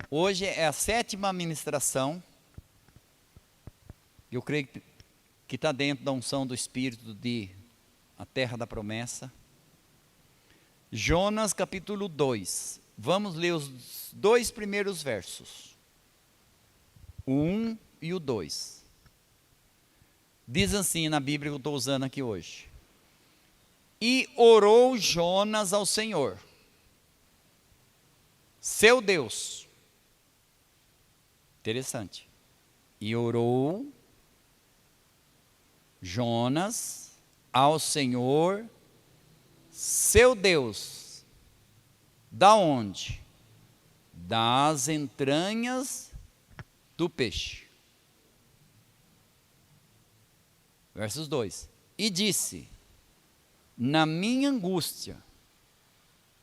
Hoje é a 7ª ministração. Eu creio que está dentro da unção do Espírito de A Terra da Promessa. Jonas capítulo 2. Vamos ler os 2 primeiros versos. O 1 e o 2. Diz assim na Bíblia que eu estou usando aqui hoje. E orou Jonas ao Senhor, seu Deus. Interessante. E orou Jonas ao Senhor, seu Deus. Da onde? Das entranhas do peixe. Versos 2. E disse: na minha angústia,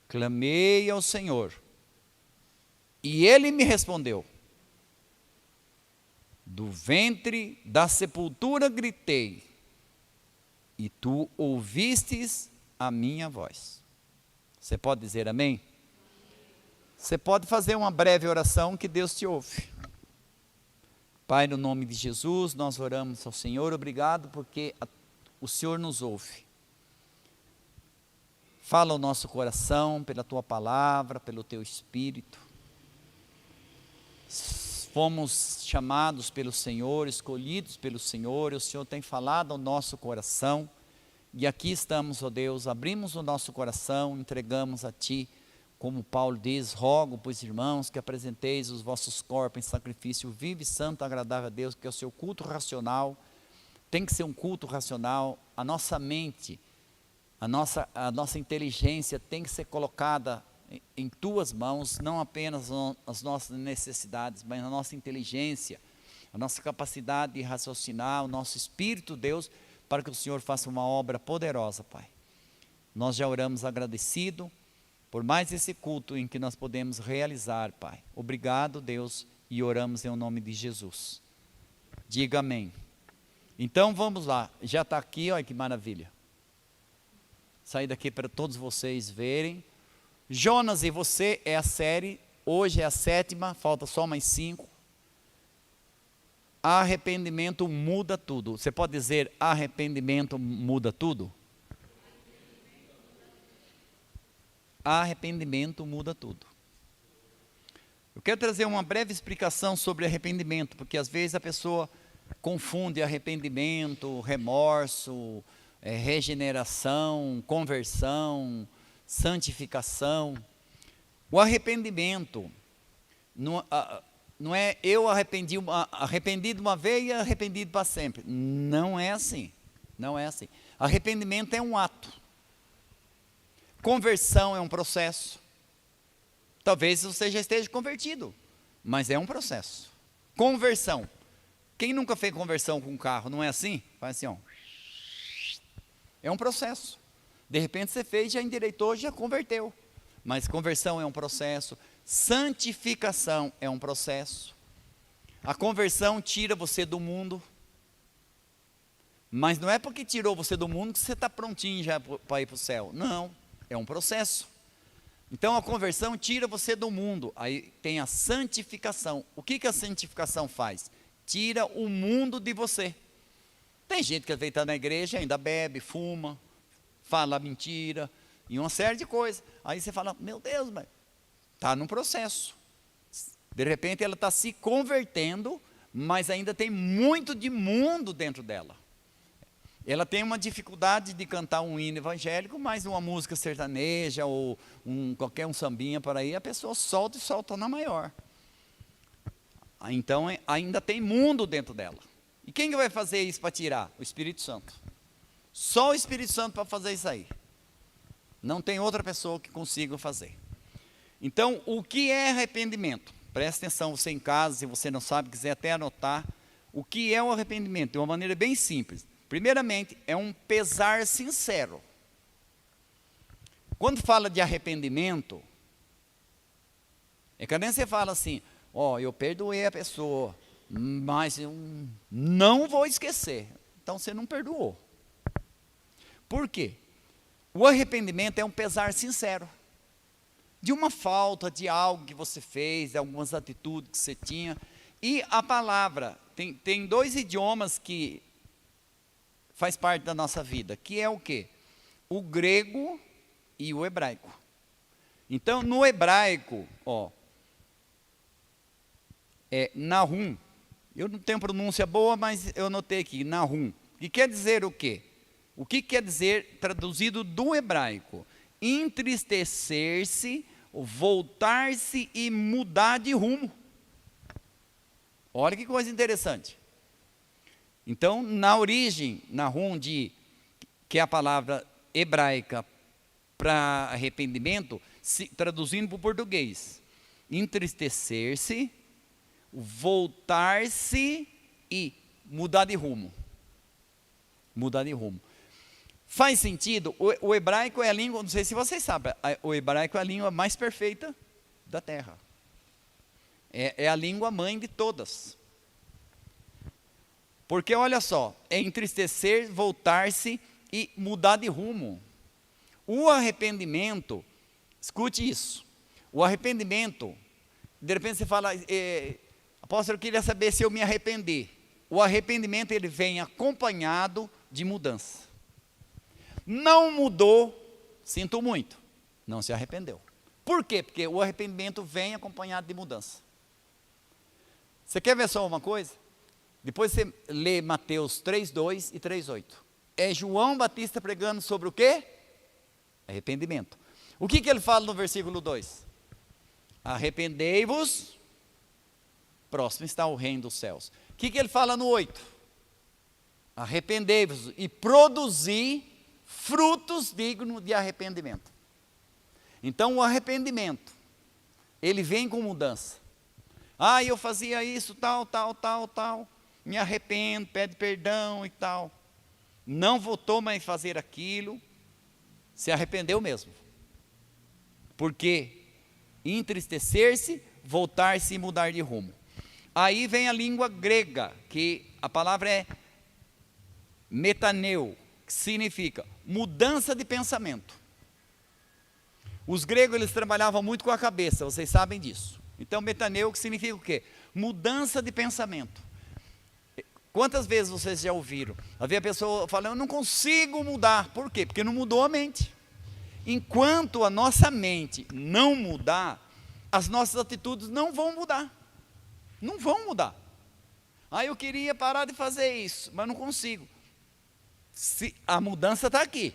clamei ao Senhor, e Ele me respondeu. Do ventre da sepultura gritei, e tu ouvistes a minha voz. Você pode dizer amém? Você pode fazer uma breve oração que Deus te ouve. Pai, no nome de Jesus, nós oramos ao Senhor, obrigado porque o Senhor nos ouve. Fala ao nosso coração pela Tua palavra, pelo Teu Espírito. Fomos chamados pelo Senhor, escolhidos pelo Senhor, e o Senhor tem falado ao nosso coração. E aqui estamos, ó Deus, abrimos o nosso coração, entregamos a Ti. Como Paulo diz, rogo, pois irmãos, que apresenteis os vossos corpos em sacrifício vivo e santo, agradável a Deus, que é o seu culto racional. Tem que ser um culto racional. A nossa mente, a nossa inteligência tem que ser colocada em Tuas mãos, não apenas as nossas necessidades, mas a nossa inteligência, a nossa capacidade de raciocinar, o nosso espírito, Deus, para que o Senhor faça uma obra poderosa, Pai. Nós já oramos agradecido por mais esse culto em que nós podemos realizar, Pai. Obrigado, Deus, e oramos em nome de Jesus. Diga amém. Então vamos lá, já está aqui, olha que maravilha. Saí daqui para todos vocês verem. Jonas e você é a série, hoje é a 7ª, falta só mais 5. Arrependimento muda tudo. Você pode dizer arrependimento muda tudo? Arrependimento muda tudo. Eu quero trazer uma breve explicação sobre arrependimento, porque às vezes a pessoa confunde arrependimento, remorso, regeneração, conversão, santificação. O arrependimento não é eu arrependido uma vez e arrependido para sempre. Não é assim. Não é assim. Arrependimento é um ato. Conversão é um processo. Talvez você já esteja convertido, mas é um processo. Conversão. Quem nunca fez conversão com um carro, não é assim? Faz assim, ó. É um processo. De repente você fez, já endireitou, já converteu. Mas conversão é um processo. Santificação é um processo. A conversão tira você do mundo. Mas não é porque tirou você do mundo que você está prontinho já para ir para o céu. Não, é um processo. Então a conversão tira você do mundo. Aí tem a santificação. O que a santificação faz? Tira o mundo de você. Tem gente que às vezes está na igreja, ainda bebe, fuma, fala mentira, e uma série de coisas. Aí você fala, meu Deus, mas está num processo. De repente ela está se convertendo, mas ainda tem muito de mundo dentro dela. Ela tem uma dificuldade de cantar um hino evangélico, mas uma música sertaneja ou qualquer sambinha por aí, a pessoa solta e solta na maior. Então ainda tem mundo dentro dela. E quem que vai fazer isso para tirar? O Espírito Santo. Só o Espírito Santo para fazer isso aí. Não tem outra pessoa que consiga fazer. Então, o que é arrependimento? Presta atenção, você em casa, se você não sabe, quiser até anotar. O que é o arrependimento? De uma maneira bem simples. Primeiramente, é um pesar sincero. Quando fala de arrependimento, é que nem você fala assim, eu perdoei a pessoa, mas eu não vou esquecer. Então você não perdoou. Por quê? O arrependimento é um pesar sincero. de uma falta, de algo que você fez, de algumas atitudes que você tinha. E a palavra, tem dois idiomas que faz parte da nossa vida, que é o quê? O grego e o hebraico. Então, no hebraico, é Nahum. Eu não tenho pronúncia boa, mas eu notei aqui, Nahum. Que quer dizer o quê? O que quer dizer, traduzido do hebraico? Entristecer-se, voltar-se e mudar de rumo. Olha que coisa interessante. Então, na origem, Nahum, que é a palavra hebraica para arrependimento, traduzindo para o português, entristecer-se, voltar-se e mudar de rumo. Mudar de rumo. Faz sentido? O hebraico é a língua, não sei se vocês sabem, o hebraico é a língua mais perfeita da terra. É a língua mãe de todas. Porque olha só, é entristecer, voltar-se e mudar de rumo. O arrependimento, escute isso, o arrependimento, de repente você fala, apóstolo, eu queria saber se eu me arrepender. O arrependimento, ele vem acompanhado de mudança. Não mudou, sinto muito, não se arrependeu. Por quê? Porque o arrependimento vem acompanhado de mudança. Você quer ver só uma coisa? Depois você lê Mateus 3:2 e 3:8. É João Batista pregando sobre o quê? Arrependimento. O que ele fala no versículo 2? Arrependei-vos, próximo está o reino dos céus. O que ele fala no 8? Arrependei-vos e produzi frutos dignos de arrependimento. Então o arrependimento, ele vem com mudança. Eu fazia isso, tal, me arrependo, pede perdão e tal. Não voltou mais a fazer aquilo, se arrependeu mesmo. Porque entristecer-se, voltar-se e mudar de rumo. Aí vem a língua grega, que a palavra é metaneu, que significa mudança de pensamento. Os gregos, eles trabalhavam muito com a cabeça, vocês sabem disso. Então, metaneu, que significa o quê? Mudança de pensamento. Quantas vezes vocês já ouviram? Havia pessoa falando, eu não consigo mudar. Por quê? Porque não mudou a mente. Enquanto a nossa mente não mudar, as nossas atitudes não vão mudar. Não vão mudar. Eu queria parar de fazer isso, mas não consigo. A mudança está aqui.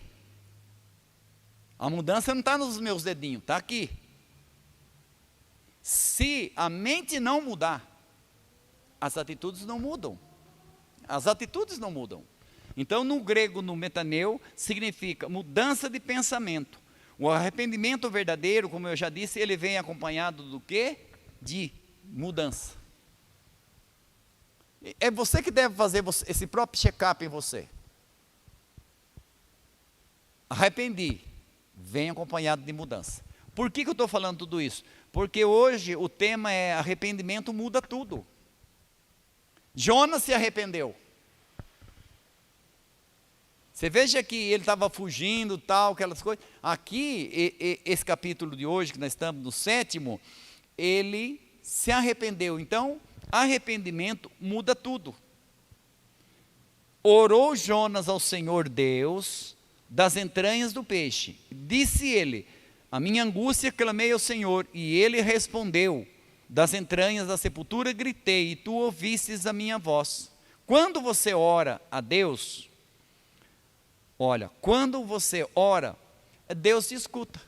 A mudança não está nos meus dedinhos, está aqui. Se a mente não mudar, as atitudes não mudam. As atitudes não mudam. Então, no grego, no metaneu, significa mudança de pensamento. O arrependimento verdadeiro, como eu já disse, ele vem acompanhado do quê? De mudança. É você que deve fazer esse próprio check-up em você. Arrependi, vem acompanhado de mudança. Por que eu estou falando tudo isso? Porque hoje o tema é arrependimento muda tudo. Jonas se arrependeu. Você veja que ele estava fugindo, tal, aquelas coisas. Aqui, esse capítulo de hoje, que nós estamos no 7º, ele se arrependeu. Então, arrependimento muda tudo. Orou Jonas ao Senhor Deus das entranhas do peixe. Disse ele, a minha angústia clamei ao Senhor, e ele respondeu, das entranhas da sepultura gritei, e tu ouvistes a minha voz. Quando você ora a Deus, olha, quando você ora, Deus te escuta.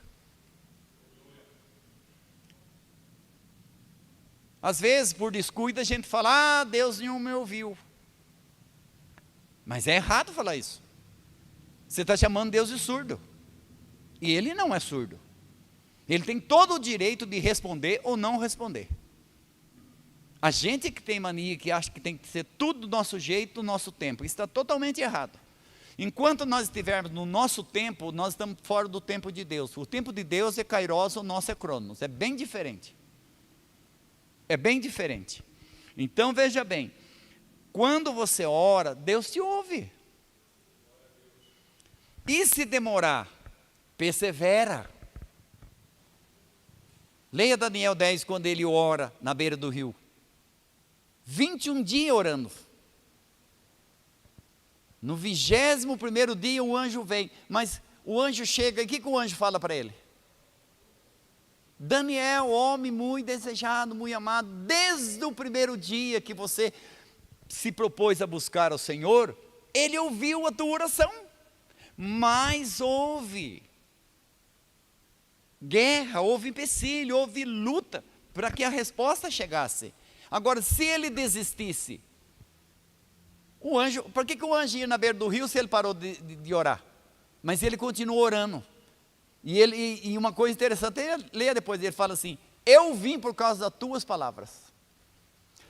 Às vezes, por descuido, a gente fala, Deus não me ouviu. Mas é errado falar isso. Você está chamando Deus de surdo. E Ele não é surdo. Ele tem todo o direito de responder ou não responder. A gente que tem mania, que acha que tem que ser tudo do nosso jeito, do nosso tempo. Isso está totalmente errado. Enquanto nós estivermos no nosso tempo, nós estamos fora do tempo de Deus. O tempo de Deus é Kairos, o nosso é Cronos. É bem diferente. É bem diferente. Então veja bem, quando você ora, Deus te ouve. E se demorar, persevera. Leia Daniel 10, quando ele ora na beira do rio. 21 dias orando. No 21º dia o anjo vem, mas o anjo chega, e o que o anjo fala para ele? Daniel, homem muito desejado, muito amado, desde o primeiro dia que você se propôs a buscar ao Senhor, Ele ouviu a tua oração, mas houve guerra, houve empecilho, houve luta, para que a resposta chegasse. Agora, se ele desistisse, o anjo, por que o anjo ia na beira do rio se ele parou de orar? Mas ele continuou orando. E uma coisa interessante, leia depois, ele fala assim, eu vim por causa das tuas palavras.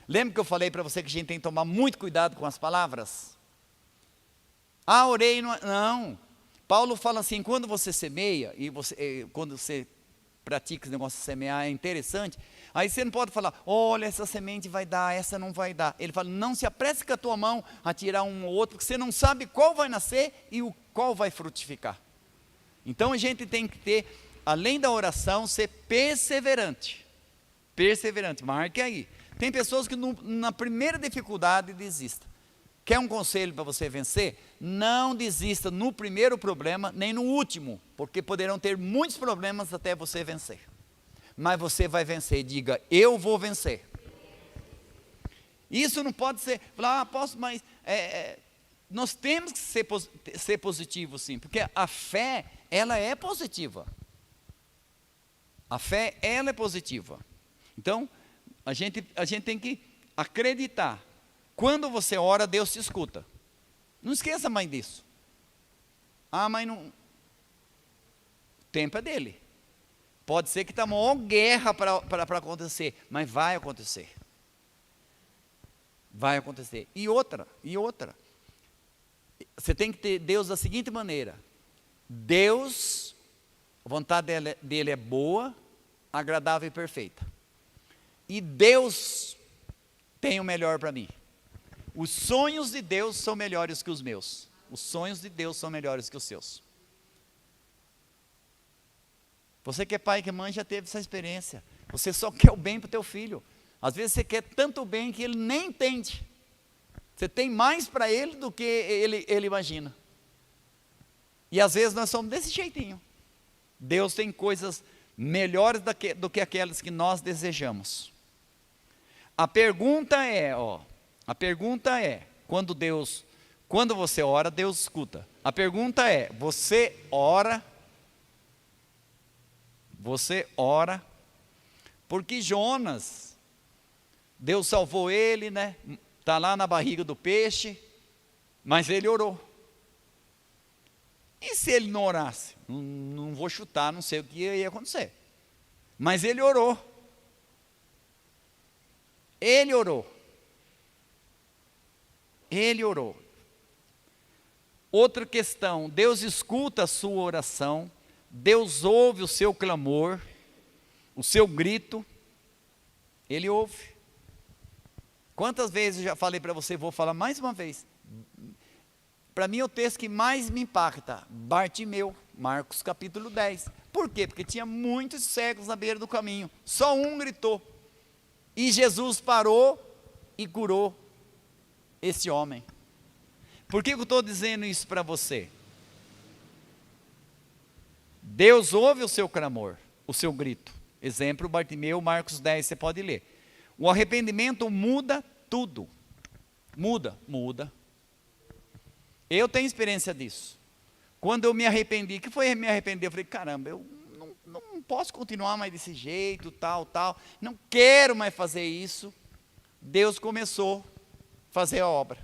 Lembra que eu falei para você que a gente tem que tomar muito cuidado com as palavras? Orei, não. Paulo fala assim, quando você semeia, quando você pratica esse negócio de semear, é interessante, aí você não pode falar, olha, essa semente vai dar, essa não vai dar. Ele fala, não se apresse com a tua mão a tirar um ou outro, porque você não sabe qual vai nascer e qual vai frutificar. Então a gente tem que ter, além da oração, ser perseverante. Perseverante, marque aí. Tem pessoas que na primeira dificuldade desistem. Quer um conselho para você vencer? Não desista no primeiro problema, nem no último, porque poderão ter muitos problemas até você vencer. Mas você vai vencer, diga, eu vou vencer. Isso não pode ser, falar, posso, mas nós temos que ser positivos sim, porque a fé, ela é positiva. A fé, ela é positiva. Então, a gente tem que acreditar. Quando você ora, Deus te escuta. Não esqueça mais disso. Mas não. O tempo é dele. Pode ser que está uma maior guerra para acontecer, mas vai acontecer. Vai acontecer. E outra. Você tem que ter Deus da seguinte maneira. Deus, a vontade dele é boa, agradável e perfeita. E Deus tem o melhor para mim. Os sonhos de Deus são melhores que os meus. Os sonhos de Deus são melhores que os seus. Você que é pai, que é mãe, já teve essa experiência. Você só quer o bem para o teu filho. Às vezes você quer tanto bem que ele nem entende. Você tem mais para ele do que ele imagina. E às vezes nós somos desse jeitinho. Deus tem coisas melhores do que aquelas que nós desejamos. A pergunta é, quando você ora, Deus escuta. A pergunta é, você ora, porque Jonas, Deus salvou ele, né? Está lá na barriga do peixe, mas ele orou. E se ele não orasse? Não vou chutar, não sei o que ia acontecer. Mas ele orou. Ele orou. Outra questão, Deus escuta a sua oração, Deus ouve o seu clamor, o seu grito, Ele ouve. Quantas vezes eu já falei para você, vou falar mais uma vez. Para mim é o texto que mais me impacta, Bartimeu, Marcos capítulo 10. Por quê? Porque tinha muitos cegos na beira do caminho, só um gritou. E Jesus parou e curou esse homem. Por que eu estou dizendo isso para você? Deus ouve o seu clamor, o seu grito. Exemplo, Bartimeu, Marcos 10, você pode ler. O arrependimento muda tudo. Muda. Eu tenho experiência disso. Quando eu me arrependi, que foi me arrepender? Eu falei, caramba, eu não posso continuar mais desse jeito, tal. Não quero mais fazer isso. Deus começou a fazer a obra.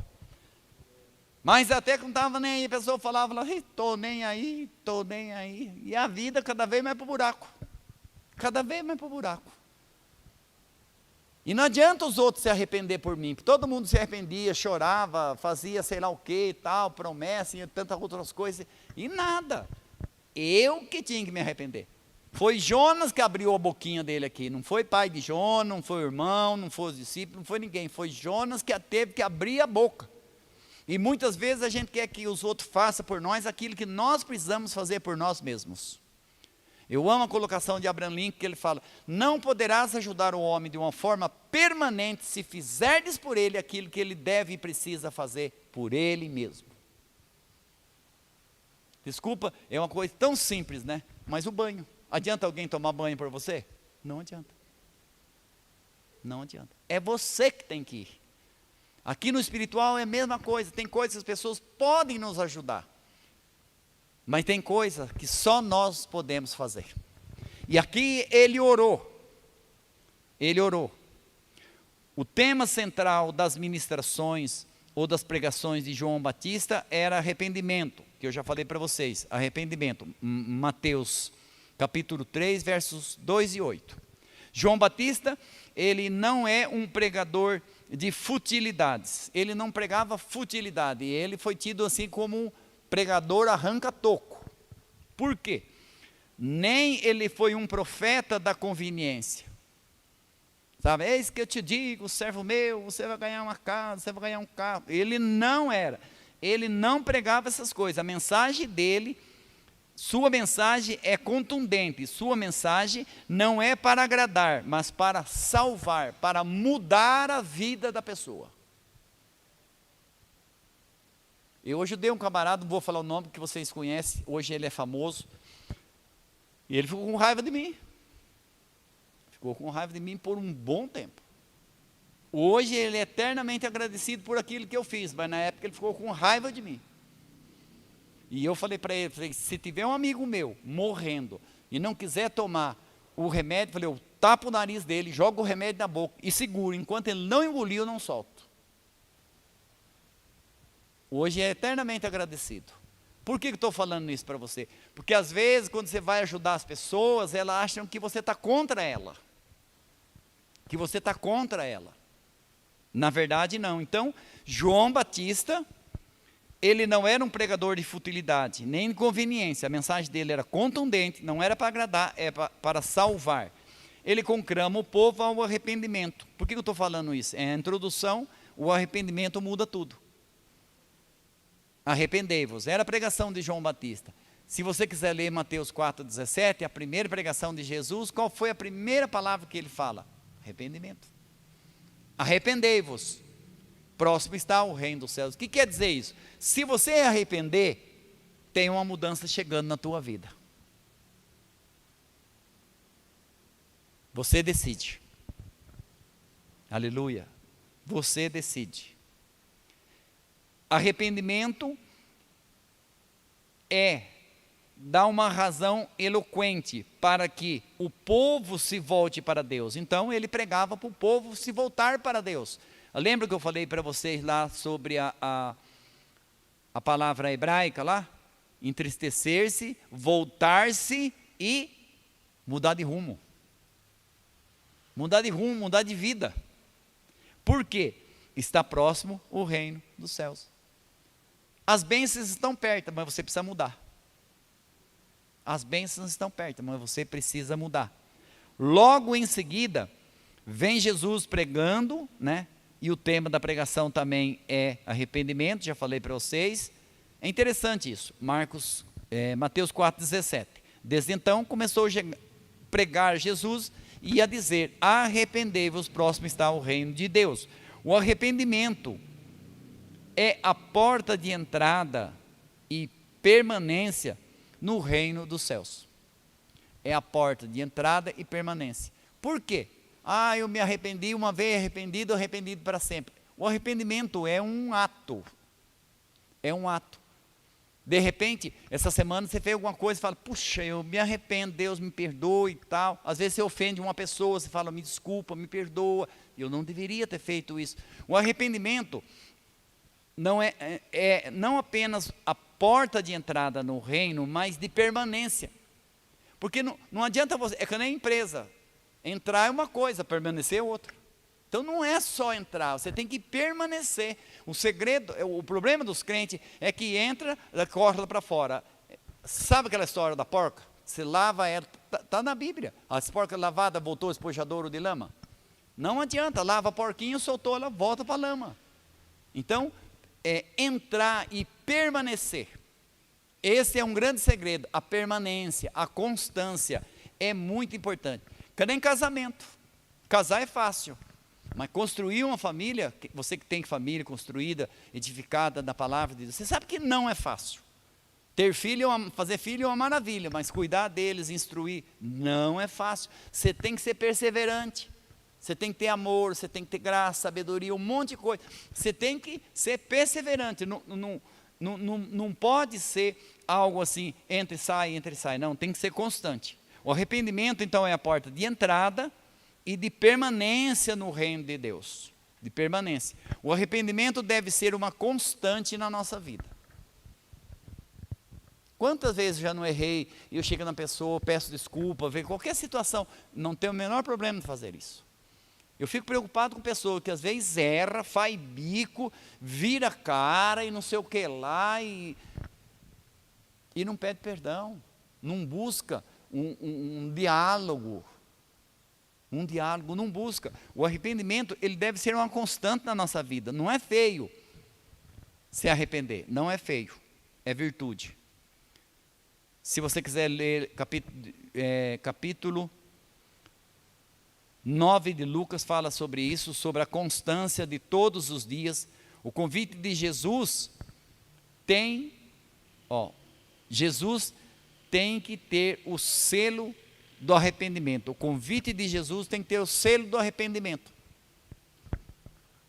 Mas até que não estava nem aí, a pessoa falava, estou nem aí. E a vida cada vez mais para o buraco. E não adianta os outros se arrepender por mim, porque todo mundo se arrependia, chorava, fazia sei lá o que, tal, promessa e tantas outras coisas, e nada. Eu que tinha que me arrepender. Foi Jonas que abriu a boquinha dele aqui, não foi pai de Jonas, não foi o irmão, não foi os discípulos, não foi ninguém, foi Jonas que teve que abrir a boca. E muitas vezes a gente quer que os outros façam por nós aquilo que nós precisamos fazer por nós mesmos. Eu amo a colocação de Abraham Lincoln, que ele fala: não poderás ajudar o homem de uma forma permanente se fizerdes por ele aquilo que ele deve e precisa fazer por ele mesmo. Desculpa, é uma coisa tão simples, né? Mas o banho, adianta alguém tomar banho por você? Não adianta. Não adianta. É você que tem que ir. Aqui no espiritual é a mesma coisa. Tem coisas que as pessoas podem nos ajudar, mas tem coisa que só nós podemos fazer. E aqui ele orou. Ele orou. O tema central das ministrações ou das pregações de João Batista era arrependimento, que eu já falei para vocês, arrependimento. Mateus capítulo 3, versos 2 e 8. João Batista, ele não é um pregador de futilidades. Ele não pregava futilidade. Ele foi tido assim como um pregador arranca-toco. Por quê? Nem ele foi um profeta da conveniência. Sabe, eis que eu te digo, servo meu, você vai ganhar uma casa, você vai ganhar um carro. Ele não era. Ele não pregava essas coisas. A mensagem dele, sua mensagem é contundente. Sua mensagem não é para agradar, mas para salvar, para mudar a vida da pessoa. Eu ajudei um camarada, não vou falar o nome que vocês conhecem, hoje ele é famoso, e ele ficou com raiva de mim. Ficou com raiva de mim por um bom tempo. Hoje ele é eternamente agradecido por aquilo que eu fiz, mas na época ele ficou com raiva de mim. E eu falei para ele, falei, se tiver um amigo meu morrendo e não quiser tomar o remédio, falei, eu tapo o nariz dele, jogo o remédio na boca e seguro, enquanto ele não engolir eu não solto. Hoje é eternamente agradecido. Por que eu estou falando isso para você? Porque às vezes quando você vai ajudar as pessoas, elas acham que você está contra ela. Que você está contra ela. Na verdade não. Então, João Batista, ele não era um pregador de futilidade, nem de conveniência. A mensagem dele era contundente, não era para agradar, era para salvar. Ele conclama o povo ao arrependimento. Por que eu estou falando isso? É a introdução, o arrependimento muda tudo. Arrependei-vos, era a pregação de João Batista. Se você quiser ler Mateus 4,17, a primeira pregação de Jesus, qual foi a primeira palavra que ele fala? Arrependimento. Arrependei-vos, próximo está o reino dos céus. O que quer dizer isso? Se você arrepender, tem uma mudança chegando na tua vida. Você decide. Aleluia. Você decide. Arrependimento é dar uma razão eloquente para que o povo se volte para Deus. Então ele pregava para o povo se voltar para Deus. Lembra que eu falei para vocês lá sobre a palavra hebraica lá? Entristecer-se, voltar-se e mudar de rumo. Mudar de rumo, mudar de vida. Por quê? Está próximo o reino dos céus. As bênçãos estão perto, mas você precisa mudar. As bênçãos estão perto, mas você precisa mudar. Logo em seguida, vem Jesus pregando, né? E o tema da pregação também é arrependimento, já falei para vocês. É interessante isso, Mateus 4,17. Desde então começou a pregar Jesus e a dizer, arrependei-vos, próximo está o reino de Deus. O arrependimento é a porta de entrada e permanência no reino dos céus. É a porta de entrada e permanência. Por quê? Eu me arrependi uma vez, arrependido para sempre. O arrependimento é um ato. É um ato. De repente, essa semana você fez alguma coisa e fala, puxa, eu me arrependo, Deus me perdoe e tal. Às vezes você ofende uma pessoa, você fala, me desculpa, me perdoa, eu não deveria ter feito isso. O arrependimento não é não apenas a porta de entrada no reino, mas de permanência. Porque não adianta você, é que nem empresa, entrar é uma coisa, permanecer é outra. Então não é só entrar, você tem que permanecer. O segredo, o problema dos crentes é que entra, corre lá para fora. Sabe aquela história da porca? Você lava ela, está na Bíblia. A porca lavada voltou espojadouro de lama. Não adianta, lava a porquinha, soltou, ela volta para a lama. Então, é entrar e permanecer. Esse é um grande segredo, a permanência, a constância é muito importante. Cadê em casamento? Casar é fácil, mas construir uma família, você que tem família construída, edificada na palavra de Deus, você sabe que não é fácil. Ter filho, fazer filho é uma maravilha, mas cuidar deles, instruir, não é fácil. Você tem que ser perseverante, você tem que ter amor, você tem que ter graça, sabedoria, um monte de coisa. Você tem que ser perseverante, não pode ser algo assim, entra e sai, não, tem que ser constante. O arrependimento então é a porta de entrada e de permanência no reino de Deus, de permanência. O arrependimento deve ser uma constante na nossa vida. Quantas vezes já não errei, e eu chego na pessoa, peço desculpa, vejo qualquer situação, não tenho o menor problema de fazer isso. Eu fico preocupado com pessoa que às vezes erra, faz bico, vira a cara e não sei o que lá, e não pede perdão, não busca um diálogo, não busca. O arrependimento, ele deve ser uma constante na nossa vida. Não é feio se arrepender, não é feio, é virtude. Se você quiser ler capítulo 9 de Lucas, fala sobre isso, sobre a constância de todos os dias. O convite de Jesus Jesus tem que ter o selo do arrependimento. O convite de Jesus tem que ter o selo do arrependimento.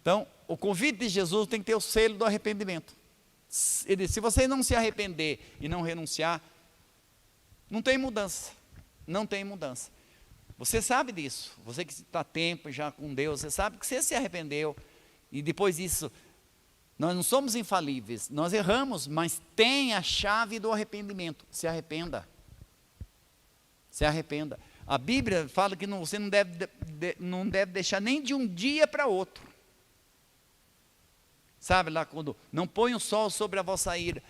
Então, o convite de Jesus tem que ter o selo do arrependimento. Ele disse, se você não se arrepender e não renunciar, não tem mudança, não tem mudança. Você sabe disso, você que está tempo já com Deus, você sabe que você se arrependeu, e depois disso, nós não somos infalíveis, nós erramos, mas tem a chave do arrependimento, se arrependa. Se arrependa. A Bíblia fala que você não deve deixar nem de um dia para outro. Sabe lá quando, não põe o sol sobre a vossa ira.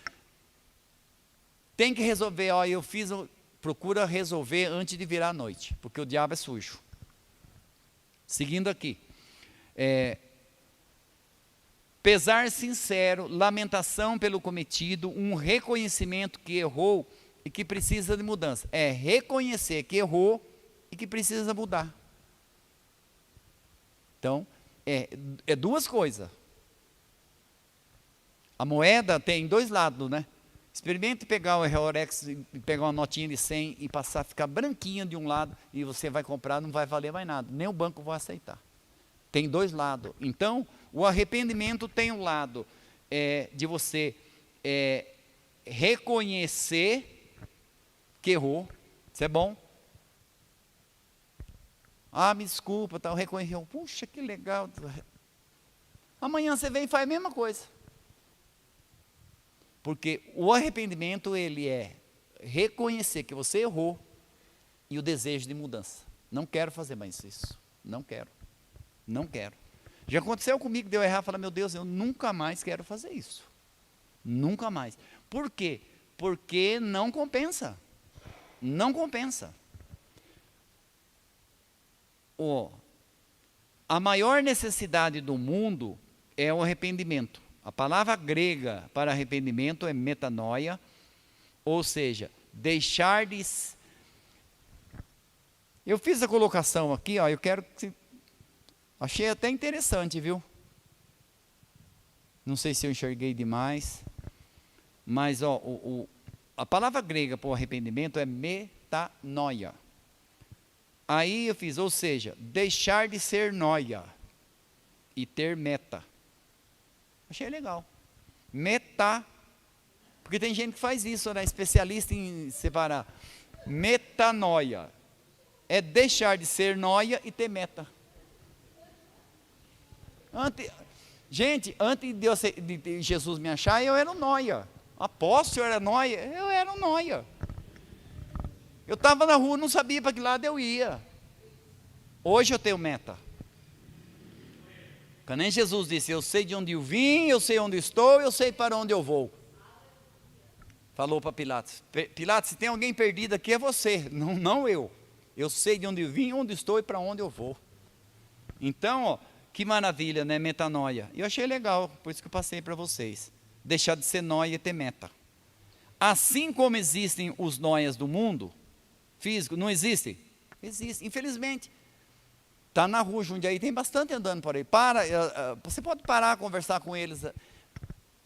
Tem que resolver, procura resolver antes de virar a noite, porque o diabo é sujo. Seguindo aqui, pesar sincero, lamentação pelo cometido, um reconhecimento que errou e que precisa de mudança. É reconhecer que errou e que precisa mudar. Então, é duas coisas. A moeda tem dois lados, né? Experimente pegar o Reorex e pegar uma notinha de 100 e passar a ficar branquinha de um lado e você vai comprar, não vai valer mais nada, nem o banco vai aceitar. Tem dois lados. Então, o arrependimento tem um lado de você reconhecer que errou, isso é bom. Me desculpa, eu reconheci, puxa, que legal. Amanhã você vem e faz a mesma coisa. Porque o arrependimento, ele é reconhecer que você errou e o desejo de mudança. Não quero fazer mais isso. Não quero. Já aconteceu comigo de eu errar e falar, meu Deus, eu nunca mais quero fazer isso. Nunca mais. Por quê? Porque não compensa. Não compensa. A maior necessidade do mundo é o arrependimento. A palavra grega para arrependimento é metanoia, ou seja, deixar de... Eu fiz a colocação aqui, eu quero que... Achei até interessante, viu? Não sei se eu enxerguei demais, mas a palavra grega para o arrependimento é metanoia. Aí eu fiz, ou seja, deixar de ser noia e ter meta. Achei legal. Porque tem gente que faz isso, né? Especialista em separar. Metanoia é deixar de ser noia e ter meta. Antes de Jesus me achar, eu era um noia. Apóstolo, eu era noia? Eu era um noia. Eu estava na rua, não sabia para que lado eu ia. Hoje eu tenho meta. Quando nem Jesus disse, eu sei de onde eu vim, eu sei onde estou, eu sei para onde eu vou. Falou para Pilatos, Pilatos, se tem alguém perdido aqui é você, não eu. Eu sei de onde eu vim, onde estou e para onde eu vou. Então, que maravilha, né, metanoia. Eu achei legal, por isso que eu passei para vocês. Deixar de ser nóia e ter meta. assim como existem os noias do mundo físico, não existem? Existe, infelizmente. Está na rua Jundiaí, tem bastante andando por aí. Você pode parar, conversar com eles.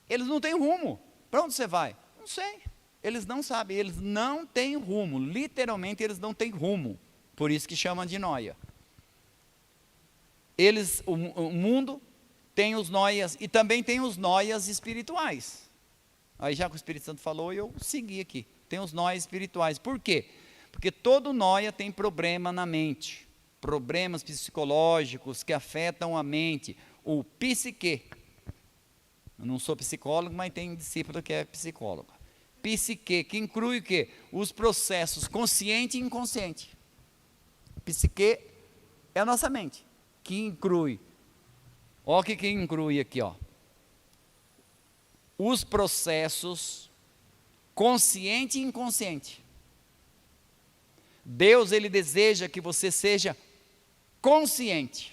Eles não têm rumo. Para onde você vai? Não sei. Eles não sabem, eles não têm rumo. Literalmente, eles não têm rumo. Por isso que chamam de noia. O mundo tem os noias, e também tem os noias espirituais. Aí já que o Espírito Santo falou, eu segui aqui. Tem os noias espirituais. Por quê? Porque todo noia tem problema na mente. Problemas psicológicos que afetam a mente. O psique. Eu não sou psicólogo, mas tem discípulo que é psicólogo. Psique, que inclui o quê? Os processos consciente e inconsciente. Psique é a nossa mente, que inclui. Olha o que inclui aqui, ó. Os processos consciente e inconsciente. Deus, Ele deseja que você seja consciente.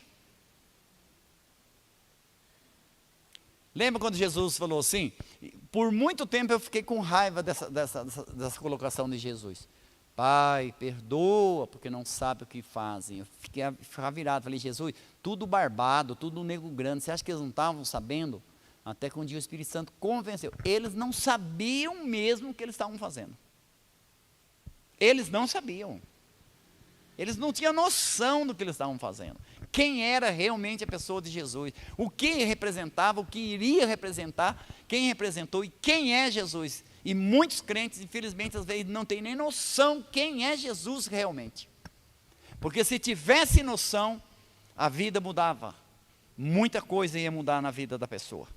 Lembra quando Jesus falou assim? Por muito tempo eu fiquei com raiva dessa colocação de Jesus. Pai, perdoa, porque não sabe o que fazem. Eu ficava virado, falei, Jesus, tudo barbado, tudo nego grande, você acha que eles não estavam sabendo? Até que um dia o Espírito Santo convenceu. Eles não sabiam mesmo o que eles estavam fazendo. Eles não sabiam. Eles não tinham noção do que eles estavam fazendo. Quem era realmente a pessoa de Jesus. O que representava, o que iria representar, quem representou e quem é Jesus. E muitos crentes, infelizmente, às vezes não têm nem noção quem é Jesus realmente. Porque se tivesse noção, a vida mudava. Muita coisa ia mudar na vida da pessoa.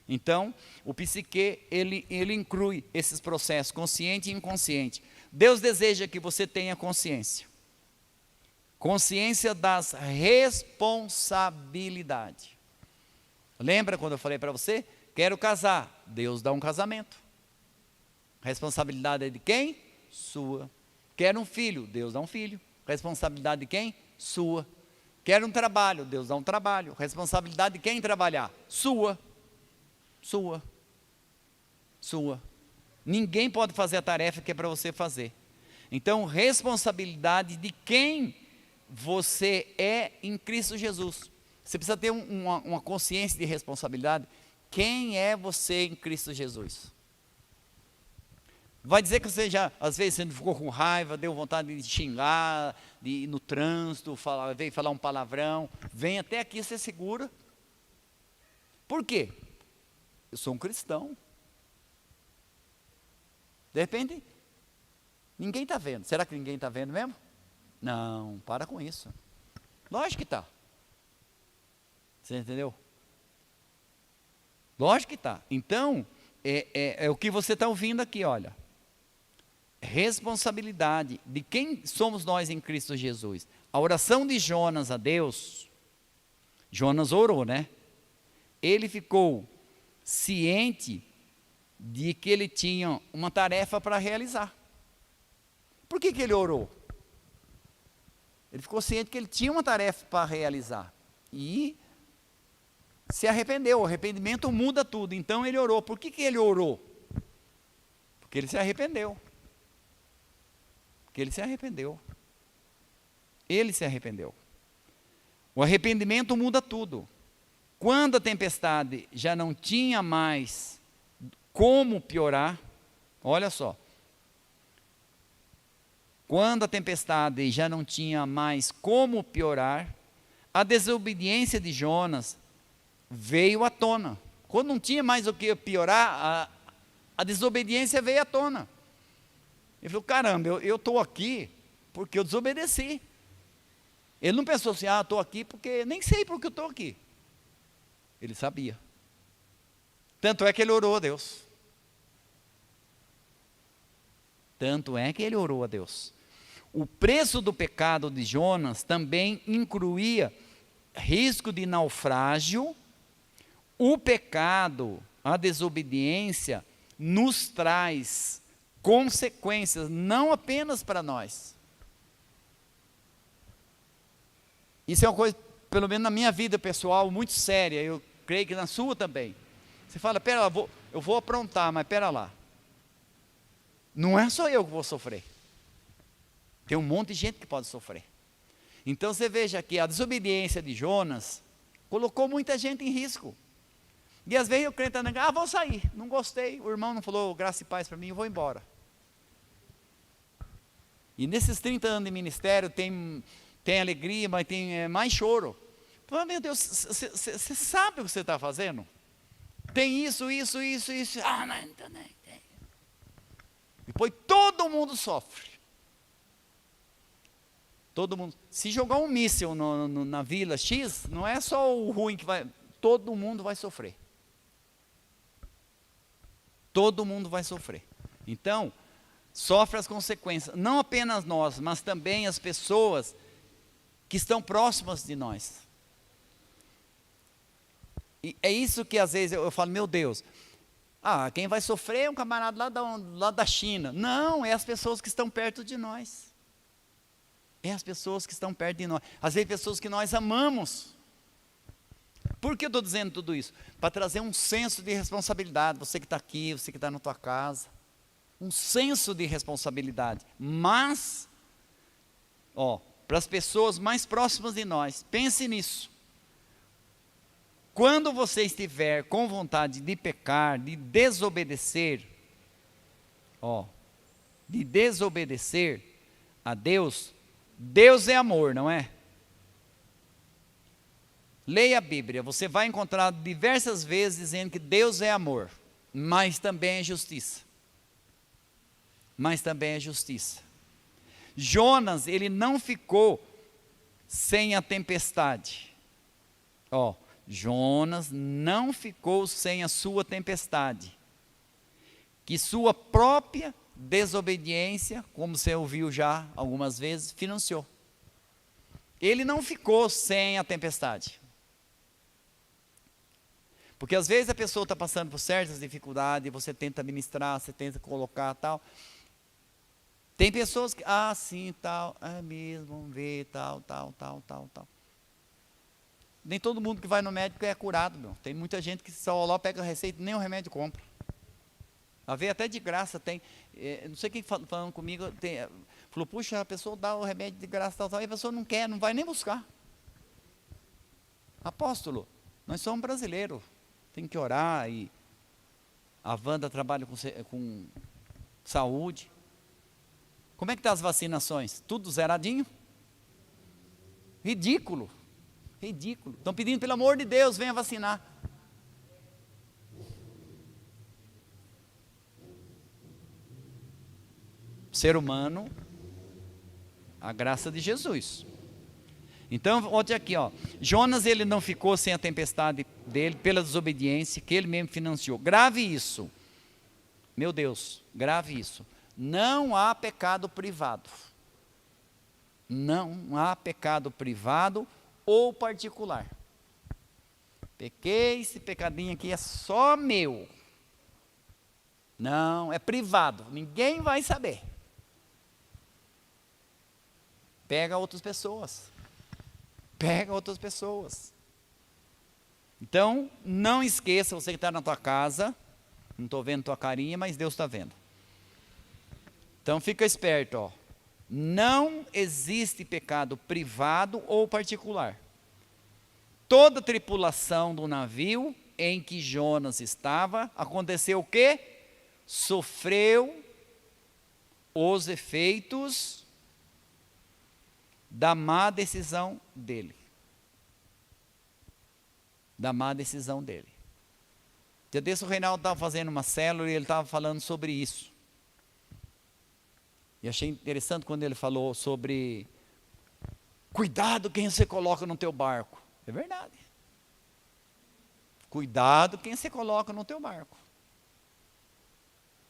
Então, o psique, ele inclui esses processos, consciente e inconsciente. Deus deseja que você tenha consciência. Consciência das responsabilidades. Lembra quando eu falei para você? Quero casar. Deus dá um casamento. Responsabilidade é de quem? Sua. Quero um filho. Deus dá um filho. Responsabilidade de quem? Sua. Quero um trabalho. Deus dá um trabalho. Responsabilidade de quem trabalhar? Sua. Sua. Sua. Ninguém pode fazer a tarefa que é para você fazer. Então, responsabilidade de quem você é em Cristo Jesus. Você precisa ter uma consciência de responsabilidade. Quem é você em Cristo Jesus? Vai dizer que você já, às vezes, você ficou com raiva, deu vontade de xingar, de ir no trânsito, veio falar um palavrão. Vem até aqui, você segura. Por quê? Eu sou um cristão. De repente, ninguém está vendo. Será que ninguém está vendo mesmo? Não, para com isso. Lógico que está. Você entendeu? Lógico que está. Então, é o que você está ouvindo aqui, olha. Responsabilidade de quem somos nós em Cristo Jesus. A oração de Jonas a Deus, Jonas orou, né? Ele ficou ciente de que ele tinha uma tarefa para realizar. Por que ele orou? Ele ficou ciente que ele tinha uma tarefa para realizar. E se arrependeu. O arrependimento muda tudo. Então ele orou. Por que ele orou? Porque ele se arrependeu. Porque ele se arrependeu. Ele se arrependeu. O arrependimento muda tudo. Quando a tempestade já não tinha mais como piorar, olha só. Quando a tempestade já não tinha mais como piorar, a desobediência de Jonas veio à tona. Quando não tinha mais o que piorar, a desobediência veio à tona. Ele falou, caramba, eu estou aqui porque eu desobedeci. Ele não pensou assim, estou aqui porque nem sei por que eu estou aqui. Ele sabia. Tanto é que ele orou a Deus. Tanto é que ele orou a Deus. O preço do pecado de Jonas também incluía risco de naufrágio. O pecado, a desobediência, nos traz consequências, não apenas para nós. Isso é uma coisa, pelo menos na minha vida pessoal, muito séria. Eu creio que na sua também. Você fala, pera lá, eu vou aprontar, mas pera lá. Não é só eu que vou sofrer. Tem um monte de gente que pode sofrer. Então você veja que a desobediência de Jonas colocou muita gente em risco. E às vezes o crente está dizendo, vou sair, não gostei, o irmão não falou graça e paz para mim, eu vou embora. E nesses 30 anos de ministério tem alegria, mas tem mais choro. Meu Deus, você sabe o que você está fazendo? Tem isso. Não, tem. Depois todo mundo sofre. Todo mundo. Se jogar um míssil na vila X, não é só o ruim que vai. Todo mundo vai sofrer. Todo mundo vai sofrer. Então, sofre as consequências. Não apenas nós, mas também as pessoas que estão próximas de nós. E é isso que às vezes eu falo, meu Deus, quem vai sofrer é um camarada lá da China. Não, é as pessoas que estão perto de nós. É as pessoas que estão perto de nós. Às vezes pessoas que nós amamos. Por que eu estou dizendo tudo isso? Para trazer um senso de responsabilidade. Você que está aqui, você que está na tua casa. Um senso de responsabilidade. Mas, para as pessoas mais próximas de nós, pense nisso. Quando você estiver com vontade de pecar, de desobedecer a Deus, Deus é amor, não é? Leia a Bíblia, você vai encontrar diversas vezes dizendo que Deus é amor, mas também é justiça. Jonas, ele não ficou sem a tempestade. Jonas não ficou sem a sua tempestade, que sua própria desobediência, como você ouviu já algumas vezes, financiou. Ele não ficou sem a tempestade. Porque às vezes a pessoa está passando por certas dificuldades, e você tenta ministrar, você tenta colocar tal. Tem pessoas que, sim, tal, é mesmo, vamos ver, tal. Nem todo mundo que vai no médico é curado, meu. Tem muita gente que só lá pega a receita e nem o remédio compra. A ver até de graça tem. Não sei quem falando comigo, falou, puxa, a pessoa dá o remédio de graça, tal, e a pessoa não quer, não vai nem buscar. Apóstolo, nós somos brasileiros, tem que orar, e a Wanda trabalha com saúde. Como é que estão as vacinações? Tudo zeradinho? Ridículo. Estão pedindo, pelo amor de Deus, venha vacinar. Ser humano, a graça de Jesus. Então, olha aqui, Jonas, ele não ficou sem a tempestade dele, pela desobediência, que ele mesmo financiou. Grave isso. Meu Deus, grave isso. Não há pecado privado. Não há pecado privado ou particular. Pequei, esse pecadinho aqui é só meu. Não, é privado, ninguém vai saber. Pega outras pessoas. Então, não esqueça, você que está na tua casa, não estou vendo tua carinha, mas Deus está vendo. Então fica esperto, não existe pecado privado ou particular. Toda tripulação do navio em que Jonas estava, aconteceu o quê? Sofreu os efeitos da má decisão dele. Dia desse o Reinaldo estava fazendo uma célula e ele estava falando sobre isso. E achei interessante quando ele falou sobre cuidado quem você coloca no teu barco. É verdade. Cuidado quem você coloca no teu barco.